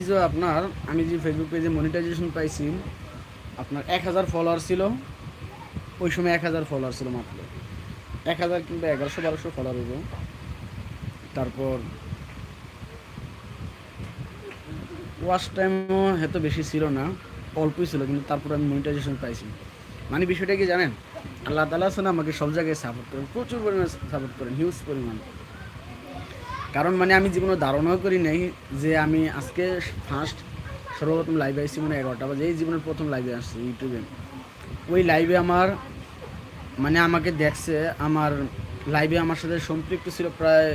যে আপনার আমি যে ফেসবুক পেজে মনিটাইজেশন পাইছি, আপনার 1000 ফলোয়ার ছিল। ওই সময় 1000 ফলোয়ার ছিল মাত্র 1000 কিংবা 1100-1200 ফলোয়ার হইব। তারপর ওয়াচ টাইমও এত বেশি ছিল না, অল্পই ছিল, কিন্তু তারপর আমি মনিটাইজেশন পাইছি। মানে বিষয়টা কি জানেন, আল্লাহ তাআলা আছে না, আমাকে সব জায়গায় সাপোর্ট করেন, প্রচুর পরিমাণে সাপোর্ট করেন, হিউজ পরিমাণ। কারণ মানে আমি জীবনে ধারণাও করি নাই যে আমি আজকে ফার্স্ট সর্বপ্রথম লাইভে আসছি, মানে 11টা বাজে, এই জীবনের প্রথম লাইভে আসছি ইউটিউবে। ওই লাইভে আমার মানে আমাকে দেখছে, আমার লাইভে আমার সাথে সম্পৃক্ত ছিল প্রায়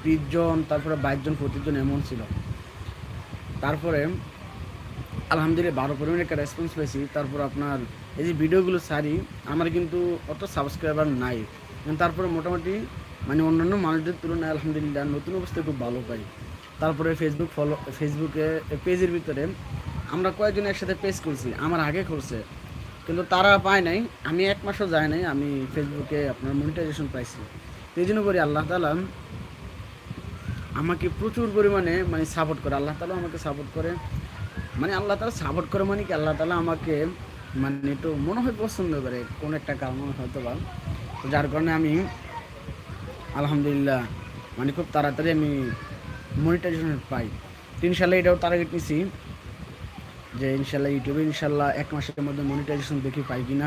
20 জন, তারপরে 22 জন, 25 জন এমন ছিল। তারপরে আলহামদুলিল্লাহ ভালো পরিমাণে একটা রেসপন্স পেয়েছি। তারপর আপনার এই যে ভিডিওগুলো সারি, আমার কিন্তু অত সাবস্ক্রাইবার নাই, কিন্তু তারপরে মোটামুটি মানে অন্যান্য মানুষদের তুলনায় আলহামদুলিল্লাহ নতুন অবস্থায় খুব ভালো পাই। তারপরে ফেসবুকে পেজের ভিতরে আমরা কয়েকজন একসাথে পেজ করছি, আমার আগে করছে, কিন্তু তারা পায় নাই। আমি 1 মাসও যায় নাই, আমি ফেসবুকে আপনার মনিটাইজেশন পাইছি। তো এই জন্য করি আল্লাহ তাআলা আমাকে প্রচুর পরিমাণে মানে সাপোর্ট করে, আল্লাহ তাআলা আমাকে সাপোর্ট করে। মানে আল্লাহ তাআলা সাপোর্ট করে মানে কি, আল্লাহ তাআলা আমাকে মানে একটু মনে হয় পছন্দ করে কোনো একটা কারণে হয়তো বা। তো যার কারণে আমি আলহামদুলিল্লাহ মানে খুব তাড়াতাড়ি আমি মনিটাইজেশন পাই। তো ইনশাল্লাহ এটাও টার্গেট নিছি যে ইনশাল্লাহ ইউটিউবে ইনশাল্লাহ 1 মাসের মধ্যে মনিটাইজেশন দেখি পাই কিনা।